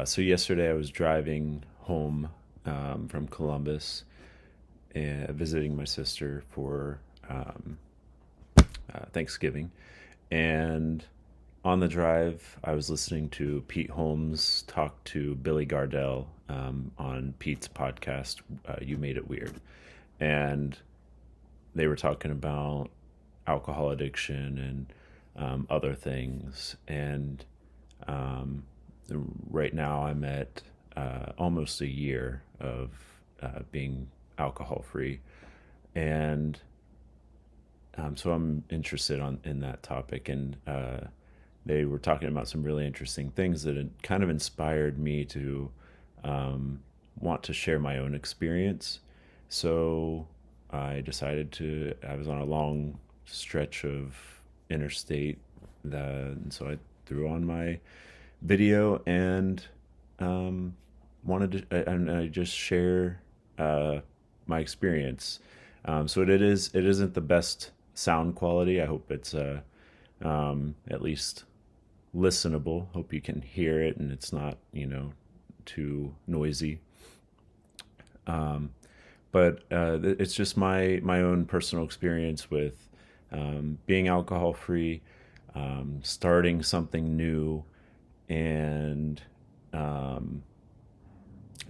So yesterday I was driving home from Columbus and visiting my sister for Thanksgiving. And on the drive, I was listening to Pete Holmes talk to Billy Gardel on Pete's podcast, You Made It Weird. And they were talking about alcohol addiction and other things. And right now I'm at almost a year of being alcohol free. And so I'm interested in that topic. And they were talking about some really interesting things that had kind of inspired me to want to share my own experience. So I decided I was on a long stretch of interstate, and so I threw on my video and I just share my experience. So it isn't the best sound quality. I hope it's at least listenable. Hope you can hear it and it's not, too noisy. But it's just my own personal experience with being alcohol free, starting something new, and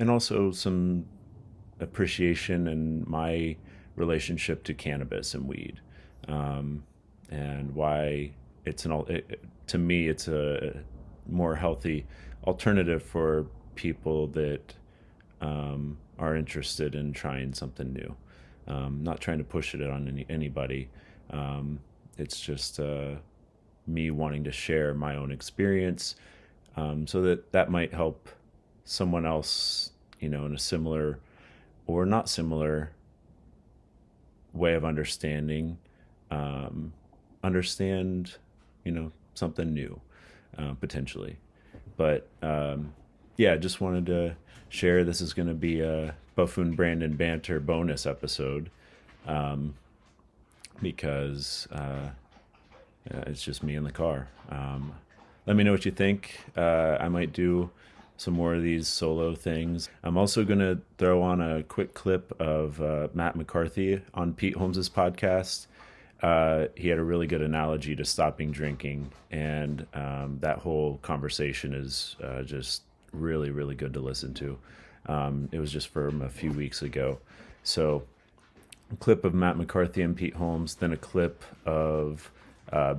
also some appreciation in my relationship to cannabis and weed, and why to me it's a more healthy alternative for people that are interested in trying something new. Not trying to push it on anybody. It's just me wanting to share my own experience, so that might help someone else, in a similar or not similar way of understand, something new, potentially. But just wanted to share. This is going to be a BUFFoonBrandon Banter bonus episode, because it's just me in the car. Let me know what you think. I might do some more of these solo things. I'm also going to throw on a quick clip of Matt McCarthy on Pete Holmes' podcast. He had a really good analogy to stopping drinking, and that whole conversation is just really, really good to listen to. It was just from a few weeks ago. So a clip of Matt McCarthy and Pete Holmes, then a clip of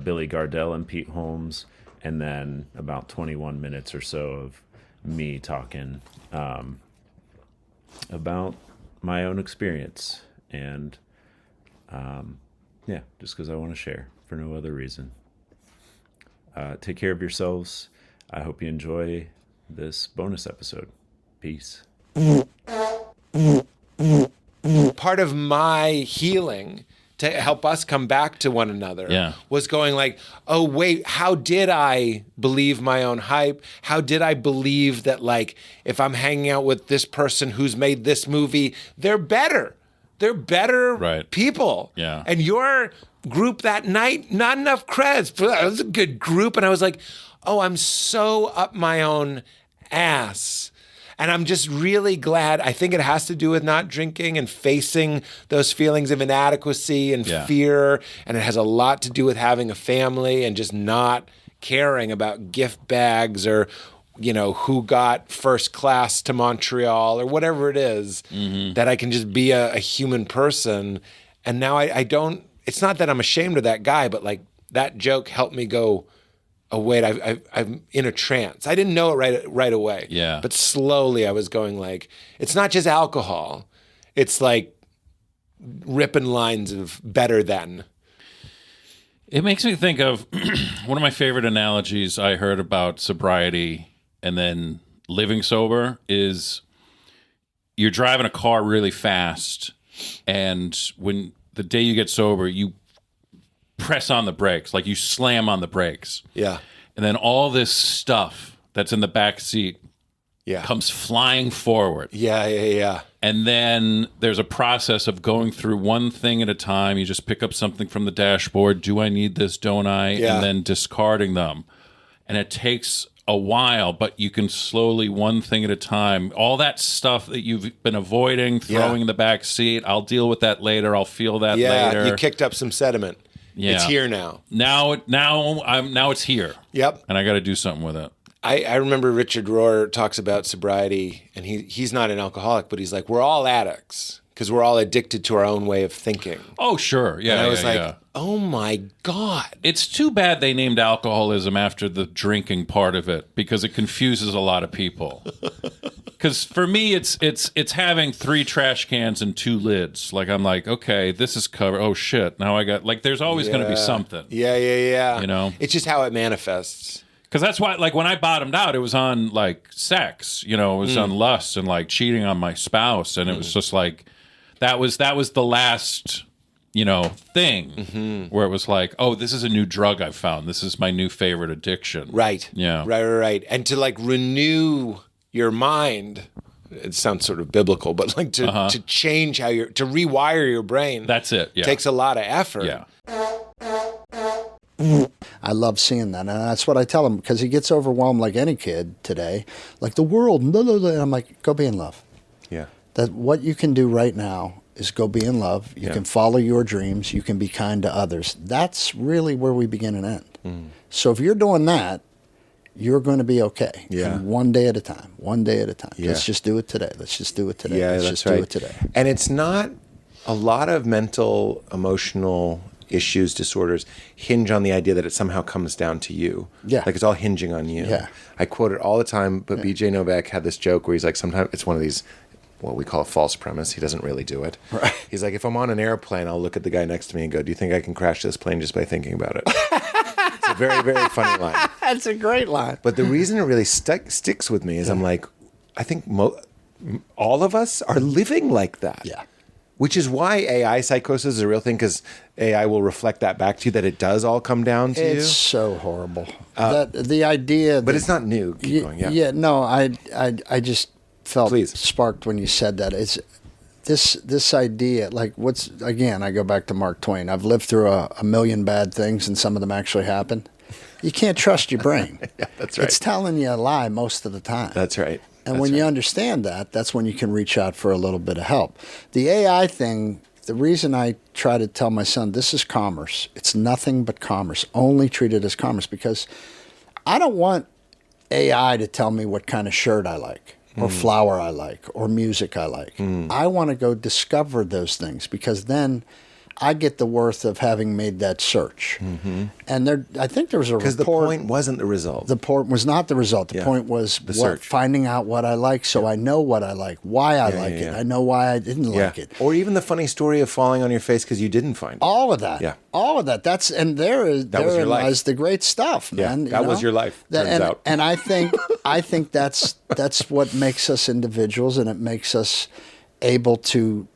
Billy Gardel and Pete Holmes, and then about 21 minutes or so of me talking about my own experience. And just because I want to share for no other reason. Take care of yourselves. I hope you enjoy this bonus episode. Peace. Part of my healing to help us come back to one another was going like, oh, wait, how did I believe my own hype? How did I believe that, like, if I'm hanging out with this person who's made this movie, they're better. They're better people. Yeah. And your group that night, not enough creds. It was a good group. And I was like, oh, I'm so up my own ass. And I'm just really glad. I think it has to do with not drinking and facing those feelings of inadequacy and fear. And it has a lot to do with having a family and just not caring about gift bags or, who got first class to Montreal or whatever it is, that I can just be a human person. And now I don't, it's not that I'm ashamed of that guy, but like that joke helped me go, oh, wait, I'm in a trance. I didn't know it right away. Yeah. But slowly I was going like, it's not just alcohol. It's like ripping lines of better than. It makes me think of one of my favorite analogies I heard about sobriety and then living sober is you're driving a car really fast, and when the day you get sober, you press on the brakes, like you slam on the brakes. Yeah. And then all this stuff that's in the back seat comes flying forward. Yeah. And then there's a process of going through one thing at a time. You just pick up something from the dashboard. Do I need this? Don't I? Yeah. And then discarding them. And it takes a while, but you can slowly, one thing at a time, all that stuff that you've been avoiding, throwing in the back seat, I'll deal with that later. I'll feel that later. You kicked up some sediment. Yeah. It's here now. Now it's here. Yep. And I got to do something with it. I remember Richard Rohr talks about sobriety, and he's not an alcoholic, but he's like, we're all addicts because we're all addicted to our own way of thinking. Oh, sure. Yeah. And I was like, oh my God. It's too bad they named alcoholism after the drinking part of it because it confuses a lot of people. Because for me, it's having 3 trash cans and 2 lids. Like, I'm like, okay, this is covered. Oh, shit. Now I got, like, there's always going to be something. Yeah. You know? It's just how it manifests. Because that's why, like, when I bottomed out, it was on, like, sex. You know, it was on lust and, like, cheating on my spouse. And it was just like, that was the last, you know, thing where it was like, oh, this is a new drug I've found. This is my new favorite addiction. Right. Yeah. Right. And to, like, renew your mind, it sounds sort of biblical, but, like, to change how to rewire your brain. That's it. Yeah. Takes a lot of effort. Yeah. I love seeing that. And that's what I tell him because he gets overwhelmed like any kid today. Like the world, blah, blah, blah. And I'm like, go be in love. Yeah. That what you can do right now is go be in love. You can follow your dreams. You can be kind to others. That's really where we begin and end. So if you're doing that, you're going to be okay. Yeah. And one day at a time. Yeah. Let's just do it today. Let's just do it today. Yeah, Let's that's just right. do it today. And it's not a lot of mental, emotional issues, disorders hinge on the idea that it somehow comes down to you. Yeah. Like it's all hinging on you. Yeah. I quote it all the time, but BJ Novak had this joke where he's like, sometimes it's one of these, what we call a false premise. He doesn't really do it. Right. He's like, if I'm on an airplane, I'll look at the guy next to me and go, do you think I can crash this plane just by thinking about it? It's a very, very funny line. That's a great line. But the reason it really sticks with me is I'm like, I think all of us are living like that. Yeah. Which is why AI psychosis is a real thing, because AI will reflect that back to you, that it does all come down to you. It's so horrible. That the idea, But it's not new. Keep going. Yeah. No, I just felt Please. sparked when you said that. It's this idea, like again, I go back to Mark Twain. I've lived through a million bad things, and some of them actually happened. You can't trust your brain. Yeah, that's right. It's telling you a lie most of the time. That's right. And when you understand that, that's when you can reach out for a little bit of help. The AI thing, the reason I try to tell my son, this is commerce. It's nothing but commerce. Only treat it as commerce, because I don't want AI to tell me what kind of shirt I like or flower I like or music I like. I want to go discover those things, because then I get the worth of having made that search. And I think there was a report. Because the point wasn't the result. The point was not the result. The point was search. Finding out what I like, so I know what I like, why I like it. I know why I didn't like it. Or even the funny story of falling on your face because you didn't find it. All of that. Yeah. All of that. That was your life. lies the great stuff, man. That was your life, turns out. And I think that's what makes us individuals, and it makes us able to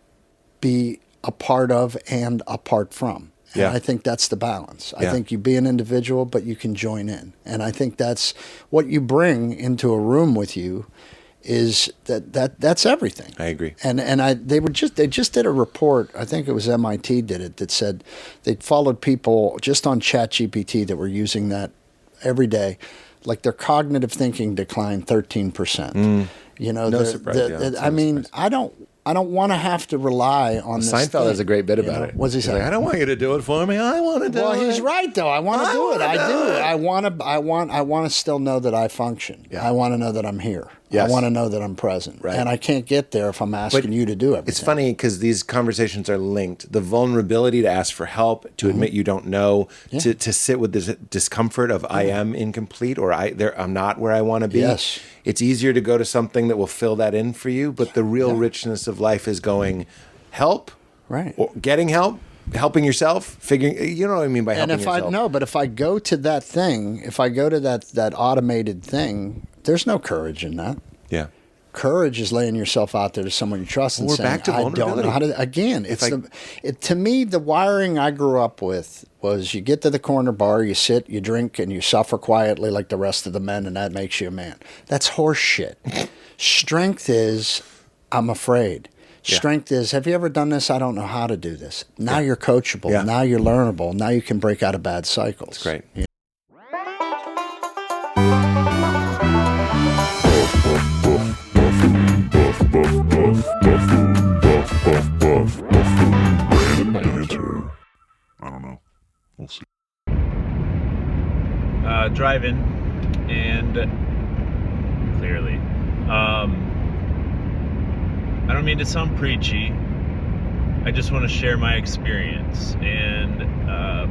be a part of and apart from. And I think that's the balance. I think you be an individual, but you can join in. And I think that's what you bring into a room with you, is that's everything. I agree. And they just did a report, I think it was MIT did it, that said they followed people just on ChatGPT that were using that every day. Like their cognitive thinking declined 13%. You know, no surprise. I mean, I don't want to have to rely on this Seinfeld thing, has a great bit about it. What's he saying? Like, I don't want you to do it for me. I want to do it. Well, he's right though. I want to do it. I do. I want to still know that I function. Yeah. I want to know that I'm here. Yes. I want to know that I'm present. Right. And I can't get there if I'm asking you to do everything. It's funny because these conversations are linked. The vulnerability to ask for help, to admit you don't know, to sit with this discomfort of I am incomplete, or I'm not where I want to be. Yes. It's easier to go to something that will fill that in for you, but the real richness of life is going help, right? Or getting help, helping yourself, figuring. You know what I mean by helping yourself. But if I go to that thing, if I go to that automated thing, there's no courage in that. Yeah. Courage is laying yourself out there to someone you trust and We're saying, back to I don't vulnerability. know how to. Again, to me, the wiring I grew up with was you get to the corner bar, you sit, you drink, and you suffer quietly like the rest of the men, and that makes you a man. That's horse shit. Strength is, I'm afraid. Strength is, have you ever done this? I don't know how to do this. Now you're coachable. Yeah. Now you're learnable. Now you can break out of bad cycles. That's great. Yeah. driving, and clearly, I don't mean to sound preachy. I just want to share my experience, and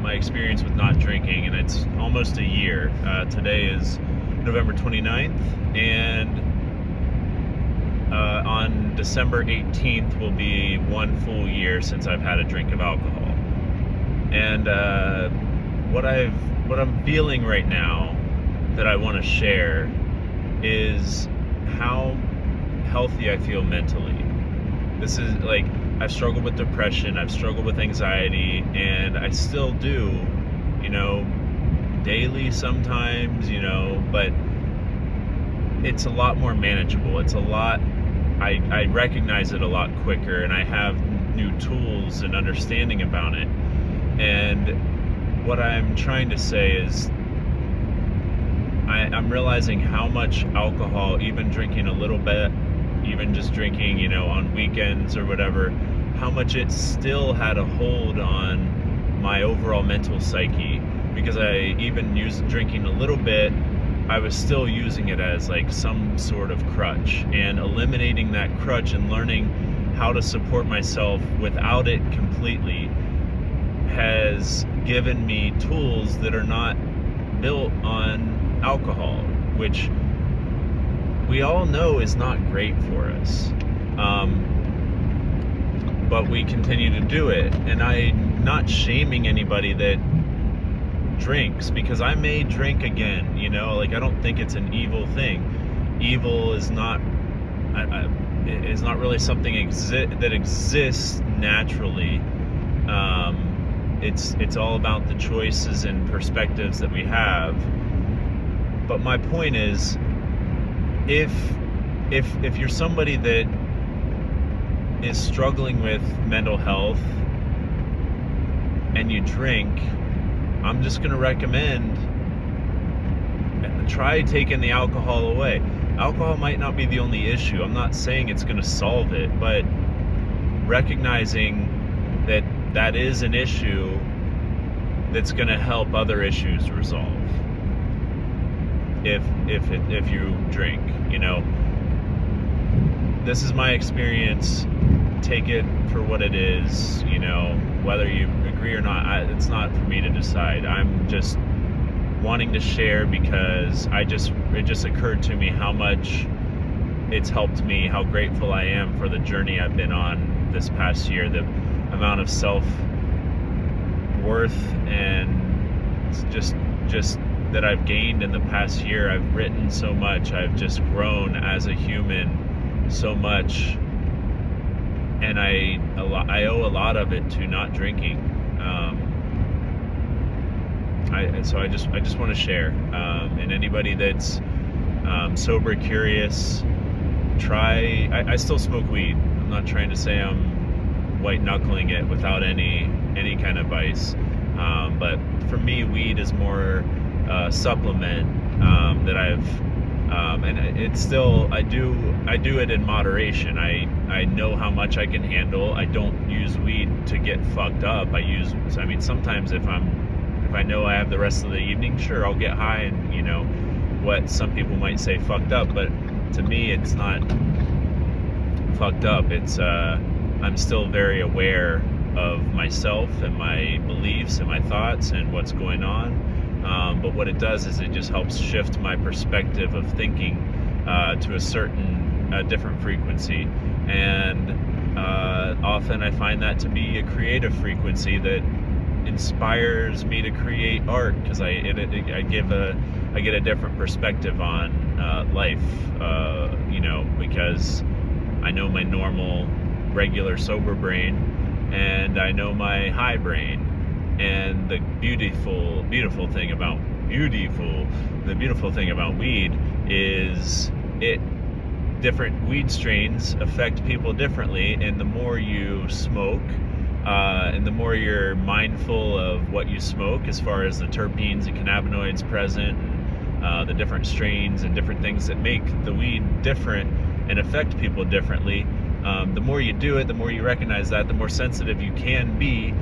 my experience with not drinking, and it's almost a year. Today is November 29th, and on December 18th will be 1 full year since I've had a drink of alcohol. And what I'm feeling right now that I want to share is how healthy I feel mentally. This is like, I've struggled with depression, I've struggled with anxiety, and I still do, daily sometimes, but it's a lot more manageable. It's a lot, I recognize it a lot quicker, and I have new tools and understanding about it. And what I'm trying to say is I'm realizing how much alcohol, even drinking a little bit, even just drinking, on weekends or whatever, how much it still had a hold on my overall mental psyche. Because I even used drinking a little bit, I was still using it as like some sort of crutch, and eliminating that crutch and learning how to support myself without it completely has given me tools that are not built on alcohol, which we all know is not great for us. But we continue to do it, and I'm not shaming anybody that drinks, because I may drink again, I don't think it's an evil thing. Evil is not really something that exists naturally. It's all about the choices and perspectives that we have. But my point is, if you're somebody that is struggling with mental health and you drink, I'm just going to recommend try taking the alcohol away. Alcohol might not be the only issue. I'm not saying it's going to solve it, but recognizing that is an issue that's going to help other issues resolve. If you drink, this is my experience. Take it for what it is, whether you agree or not. It's not for me to decide. I'm just wanting to share because it just occurred to me how much it's helped me, how grateful I am for the journey I've been on this past year, the amount of self-worth and just that I've gained in the past year. I've written so much. I've just grown as a human so much, and I owe a lot of it to not drinking. So I just want to share, and anybody that's sober, curious, try. I still smoke weed. I'm not trying to say I'm white knuckling it without any kind of vice, but for me, weed is more supplement that I've. And it's still, I do it in moderation. I know how much I can handle. I don't use weed to get fucked up. Sometimes if I know I have the rest of the evening, sure, I'll get high and, what some people might say fucked up, but to me, it's not fucked up. It's, I'm still very aware of myself and my beliefs and my thoughts and what's going on. But what it does is it just helps shift my perspective of thinking to a different frequency. And often I find that to be a creative frequency that inspires me to create art, because I get a different perspective on life, because I know my normal, regular, sober brain, and I know my high brain. And the beautiful thing about weed is different weed strains affect people differently, and the more you smoke, and the more you're mindful of what you smoke as far as the terpenes and cannabinoids present, and the different strains and different things that make the weed different and affect people differently, the more you do it, the more you recognize that, the more sensitive you can be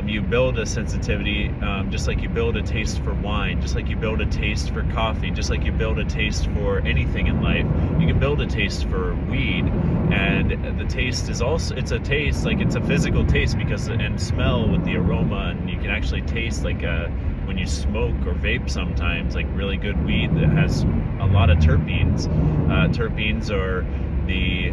You build a sensitivity, just like you build a taste for wine, just like you build a taste for coffee, just like you build a taste for anything in life. You can build a taste for weed, and the taste is also, it's a taste, like it's a physical taste because, and smell with the aroma, and you can actually taste like when you smoke or vape sometimes, like really good weed that has a lot of terpenes. Terpenes are the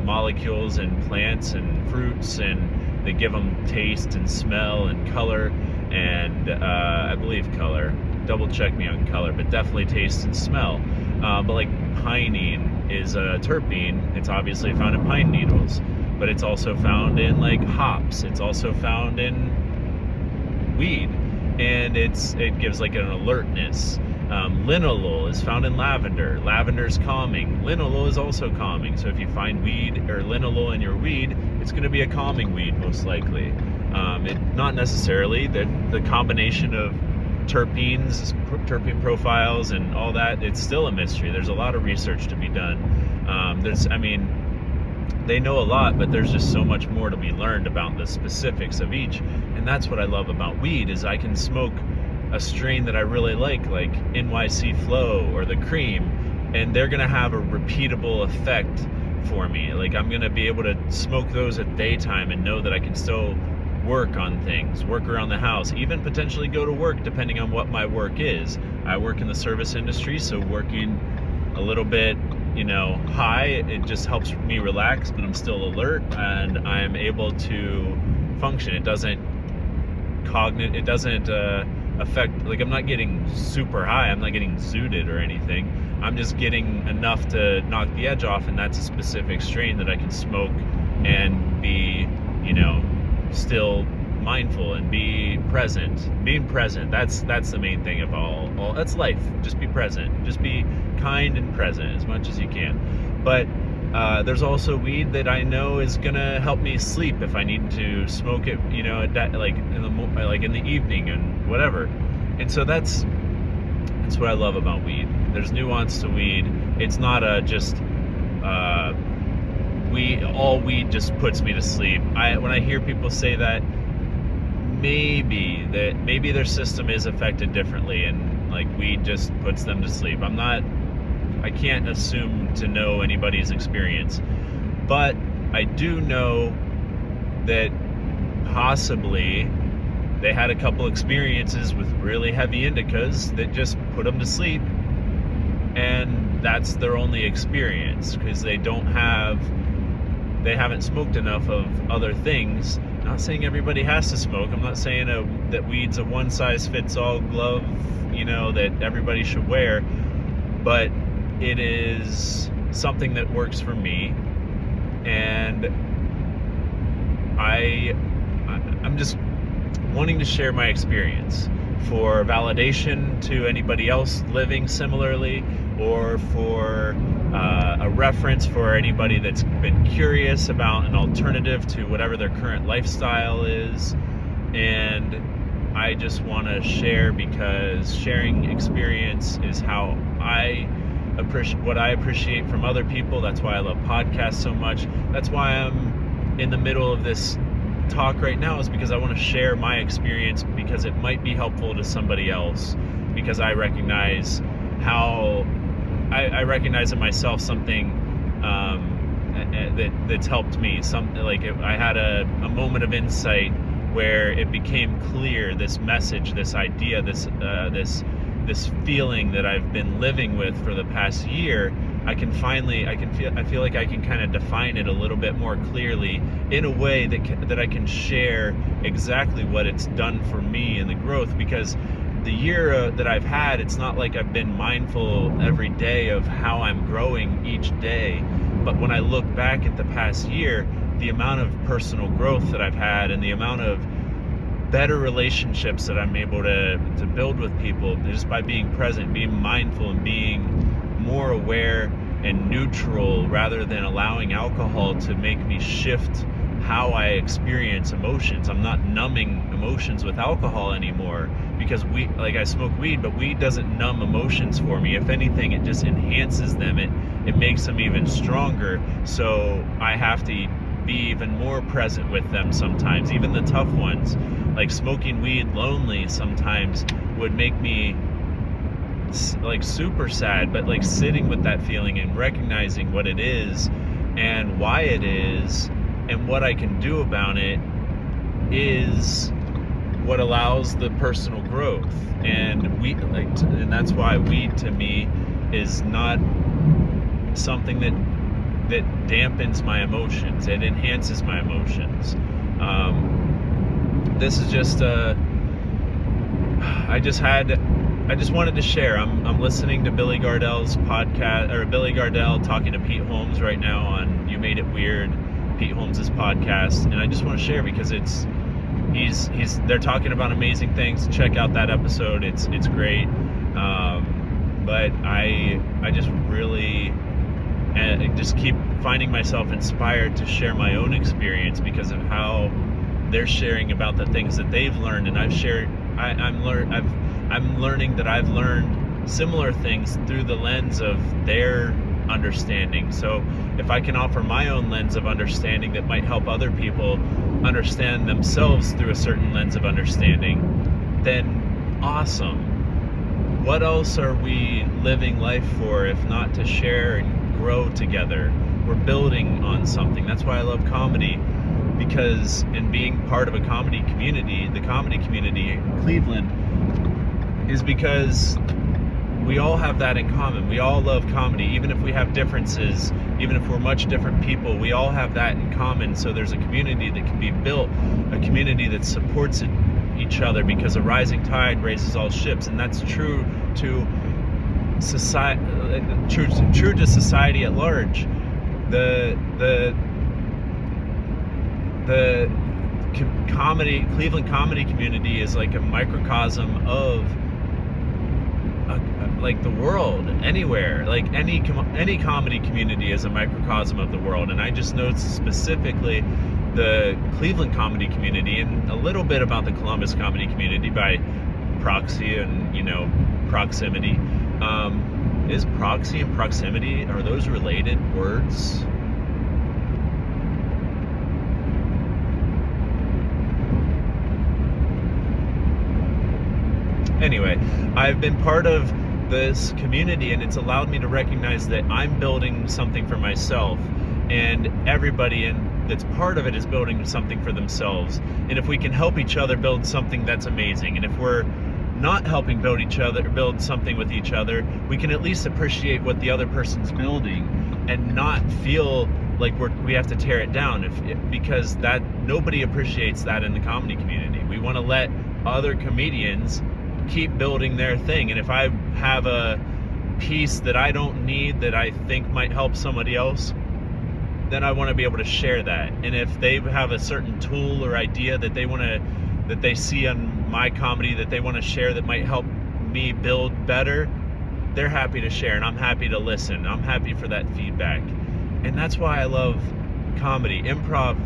molecules in plants and fruits, and they give them taste and smell and color, and I believe color. Double check me on color, but definitely taste and smell. But like pinene is a terpene. It's obviously found in pine needles, but it's also found in like hops. It's also found in weed, and it gives like an alertness. Linalool is found in lavender. Lavender is calming. Linalool is also calming. So if you find weed or linalool in your weed, it's going to be a calming weed most likely. Not necessarily. The combination of terpenes, terpene profiles, and all that, it's still a mystery. There's a lot of research to be done. They know a lot, but there's just so much more to be learned about the specifics of each. And that's what I love about weed, is I can smoke a strain that I really like NYC Flow or the Cream, and they're gonna have a repeatable effect for me. Like I'm gonna be able to smoke those at daytime and know that I can still work on things, work around the house, even potentially go to work depending on what my work is. I work in the service industry, so working a little bit, high, it just helps me relax, but I'm still alert and I'm able to function. It doesn't affect, like I'm not getting super high, I'm not getting zooted or anything. I'm just getting enough to knock the edge off, and that's a specific strain that I can smoke and be, still mindful and be present. Being present, that's the main thing of all that's life. Just be present. Just be kind and present as much as you can. But there's also weed that I know is gonna help me sleep if I need to smoke it, at that, like in the evening and whatever. And so that's what I love about weed. There's nuance to weed. It's not all weed just puts me to sleep. When I hear people say that, maybe their system is affected differently, and like weed just puts them to sleep. I can't assume to know anybody's experience, but I do know that possibly they had a couple experiences with really heavy indicas that just put them to sleep, and that's their only experience because they haven't smoked enough of other things. I'm not saying everybody has to smoke. I'm not saying that weed's a one-size-fits-all glove, that everybody should wear, but it is something that works for me, and I'm just wanting to share my experience for validation to anybody else living similarly, or for a reference for anybody that's been curious about an alternative to whatever their current lifestyle is. And I just want to share, because sharing experience is how I appreciate what I appreciate from other people. That's why I love podcasts so much. That's why I'm in the middle of this talk right now, is because I want to share my experience, because it might be helpful to somebody else, because I recognize how I recognize in myself something that's helped me. I had a moment of insight where it became clear, this message, this idea, this feeling that I've been living with for the past year. I feel like I can kind of define it a little bit more clearly in a way that I can share exactly what it's done for me in the growth. Because the year that I've had, it's not like I've been mindful every day of how I'm growing each day. But when I look back at the past year, the amount of personal growth that I've had, and the amount of better relationships that I'm able to build with people just by being present, being mindful, and being more aware and neutral, rather than allowing alcohol to make me shift how I experience emotions. I'm not numbing emotions with alcohol anymore, because I smoke weed, but weed doesn't numb emotions for me. If anything, it just enhances them. It makes them even stronger. So I have to be even more present with them sometimes, even the tough ones. Like smoking weed lonely sometimes would make me like super sad, but like sitting with that feeling and recognizing what it is and why it is and what I can do about it is what allows the personal growth. And and that's why weed to me is not something that dampens my emotions. It enhances my emotions. This is just I just wanted to share. I'm listening to Billy Gardel's podcast, or Billy Gardel talking to Pete Holmes right now on You Made It Weird, Pete Holmes' podcast, and I just want to share because they're talking about amazing things. Check out that episode. It's great. But I just really just keep finding myself inspired to share my own experience because of how they're sharing about the things that they've learned, and I'm learning that I've learned similar things through the lens of their understanding. So if I can offer my own lens of understanding that might help other people understand themselves through a certain lens of understanding, then awesome. What else are we living life for if not to share and grow together? We're building on something. That's why I love comedy, because in being part of a comedy community, the comedy community in Cleveland, is because we all have that in common. We all love comedy, even if we have differences, even if we're much different people, we all have that in common. So there's a community that can be built, a community that supports each other, because a rising tide raises all ships. And that's true to society, true to society at large. The Cleveland comedy community is like a microcosm of like the world, anywhere. Like any comedy community is a microcosm of the world. And I just know specifically the Cleveland comedy community, and a little bit about the Columbus comedy community by proxy and proximity. Is proxy and proximity, are those related words? Anyway, I've been part of this community, and it's allowed me to recognize that I'm building something for myself, and everybody that's part of it is building something for themselves. And if we can help each other build something, that's amazing. And if we're not helping build something with each other, we can at least appreciate what the other person's building and not feel like we have to tear it down, because that nobody appreciates that in the comedy community. We want to let other comedians keep building their thing, and if I have a piece that I don't need that I think might help somebody else, then I want to be able to share that. And if they have a certain tool or idea that they see on my comedy that they want to share that might help me build better, they're happy to share, and I'm happy to listen. I'm happy for that feedback. And that's why I love comedy, improv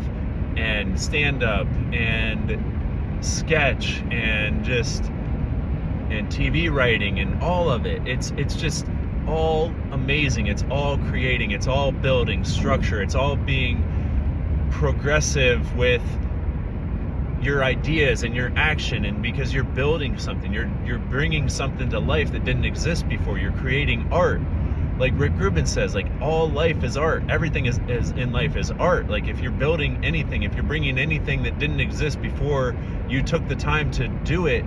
and stand-up and sketch and TV writing and all of it. It's just all amazing. It's all creating. It's all building structure. It's all being progressive with your ideas and your action, and because you're building something, you're bringing something to life that didn't exist before. You're creating art. Like Rick Rubin says, like all life is art. Everything is in life is art. Like if you're building anything, if you're bringing anything that didn't exist before you took the time to do it,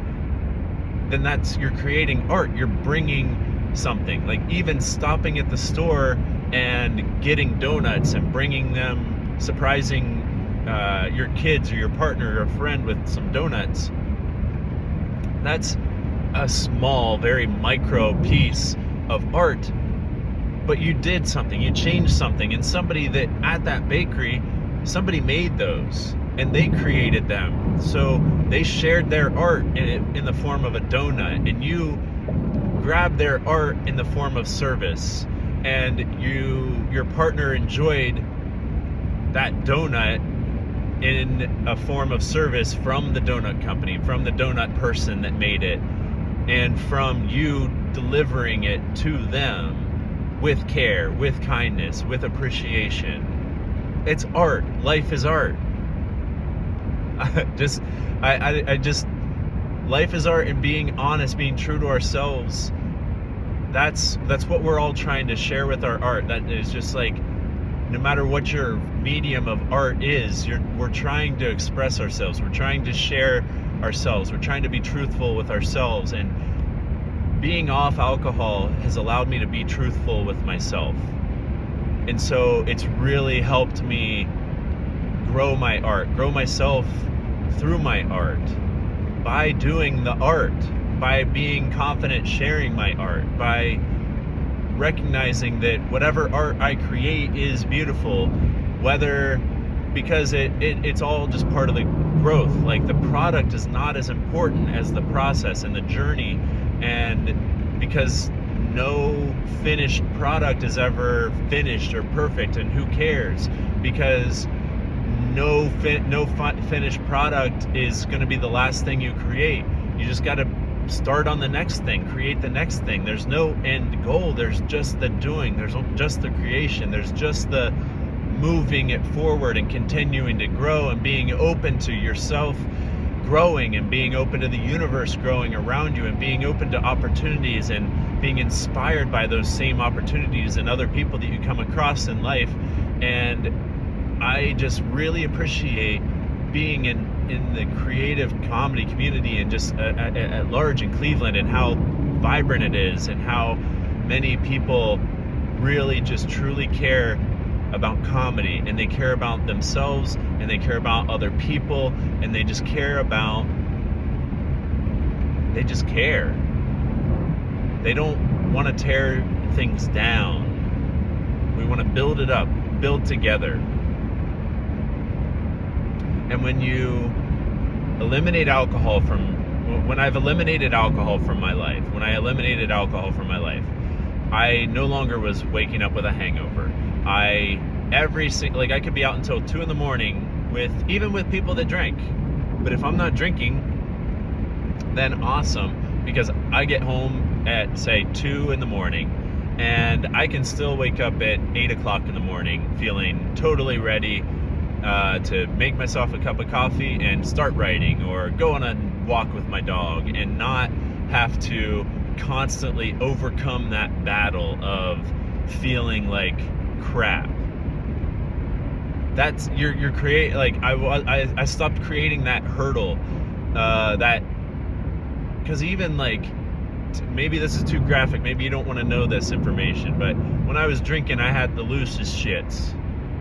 then you're creating art. You're bringing something. Like even stopping at the store and getting donuts and bringing them, surprising your kids or your partner or a friend with some donuts. That's a small, very micro piece of art, but you did something, you changed something, and somebody that at that bakery, somebody made those and they created them. So they shared their art in the form of a donut, and you grabbed their art in the form of service, and your partner enjoyed that donut in a form of service from the donut company, from the donut person that made it, and from you delivering it to them with care, with kindness, with appreciation. It's art. Life is art. I just, life is art, and being honest, being true to ourselves. That's what we're all trying to share with our art. That is just like, no matter what your medium of art is, we're trying to express ourselves. We're trying to share ourselves. We're trying to be truthful with ourselves. And being off alcohol has allowed me to be truthful with myself. And so it's really helped me grow my art, grow myself through my art, by doing the art, by being confident sharing my art, by recognizing that whatever art I create is beautiful, whether, because it's all just part of the growth. Like, the product is not as important as the process and the journey, and because no finished product is ever finished or perfect, and who cares, because no finished product is going to be the last thing you create. You just got to start on the next thing, create the next thing. There's no end goal. There's just the doing. There's just the creation. There's just the moving it forward and continuing to grow, and being open to yourself growing, and being open to the universe growing around you, and being open to opportunities, and being inspired by those same opportunities and other people that you come across in life. And I just really appreciate being in the creative comedy community, and just at large in Cleveland, and how vibrant it is, and how many people really just truly care about comedy, and they care about themselves, and they care about other people, and they just care. They don't want to tear things down. We want to build it up, build together. And when you eliminate alcohol when I've eliminated alcohol from my life, I no longer was waking up with a hangover. I could be out until 2 a.m. even with people that drank. But if I'm not drinking, then awesome, because I get home at, say, 2 a.m, and I can still wake up at 8 o'clock in the morning feeling totally ready to make myself a cup of coffee and start writing, or go on a walk with my dog, and not have to constantly overcome that battle of feeling like crap. That's you're create like I stopped creating that hurdle, that, because even like, maybe this is too graphic, maybe you don't want to know this information, but when I was drinking, I had the loosest shits.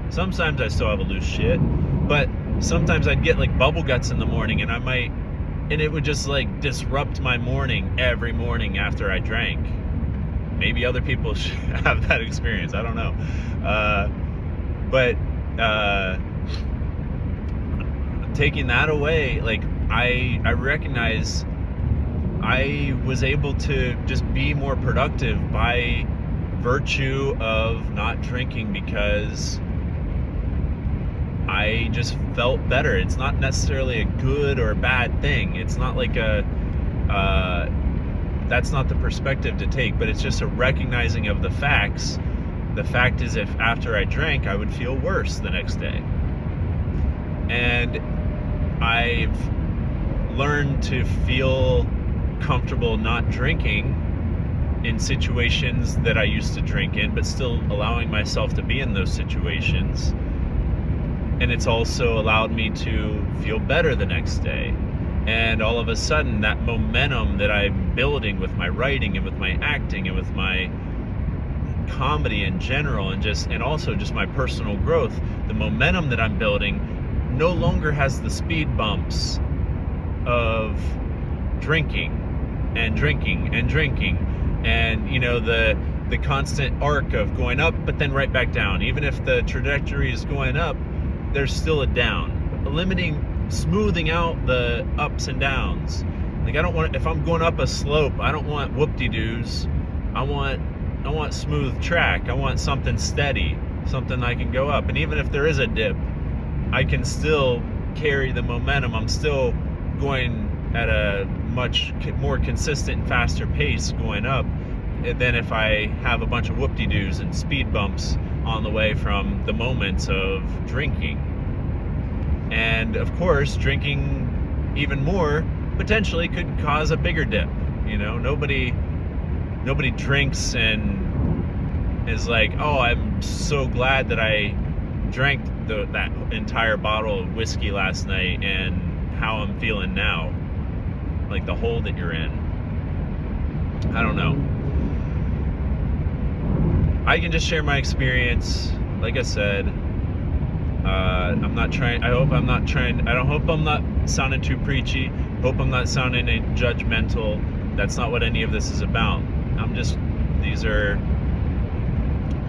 Sometimes I still have a loose shit, but sometimes I'd get like bubble guts in the morning, and it would just like disrupt my morning every morning after I drank. Maybe other people should have that experience, I don't know. But taking that away, like, I recognize I was able to just be more productive by virtue of not drinking, because I just felt better. It's not necessarily a good or a bad thing. It's not like that's not the perspective to take, but it's just a recognizing of the facts. The fact is, if after I drank, I would feel worse the next day. And I've learned to feel comfortable not drinking in situations that I used to drink in, but still allowing myself to be in those situations. And it's also allowed me to feel better the next day. And all of a sudden, that momentum that I'm building with my writing and with my acting and with my comedy in general, and also just my personal growth, the momentum that I'm building no longer has the speed bumps of drinking, and you know, the constant arc of going up but then right back down. Even if the trajectory is going up, there's still a down. Smoothing out the ups and downs. Like, I don't want, if I'm going up a slope, I don't want whoop-de-doos. I want smooth track. I want something steady, something I can go up. And even if there is a dip, I can still carry the momentum. I'm still going at a much more consistent and faster pace going up than if I have a bunch of whoop-de-doos and speed bumps on the way from the moments of drinking. And of course, drinking even more potentially could cause a bigger dip. You know, nobody drinks and is like, oh, I'm so glad that I drank that entire bottle of whiskey last night and how I'm feeling now. Like the hole that you're in. I don't know. I can just share my experience. Like I said, I'm not trying. I hope I'm not trying. I don't hope I'm not sounding too preachy. Hope I'm not sounding judgmental. That's not what any of this is about. These are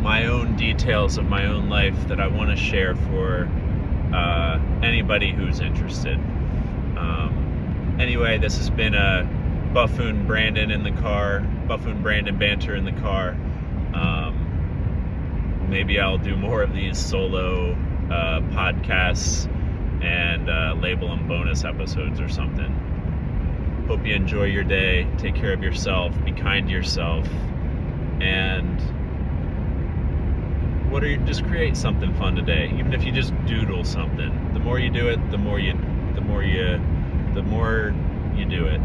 my own details of my own life that I want to share for anybody who's interested. Anyway, this has been a Buffoon Brandon in the car, Buffoon Brandon banter in the car. Maybe I'll do more of these solo podcasts and label them bonus episodes or something. Hope you enjoy your day. Take care of yourself. Be kind to yourself. And just create something fun today. Even if you just doodle something. The more you do it, the more you do it.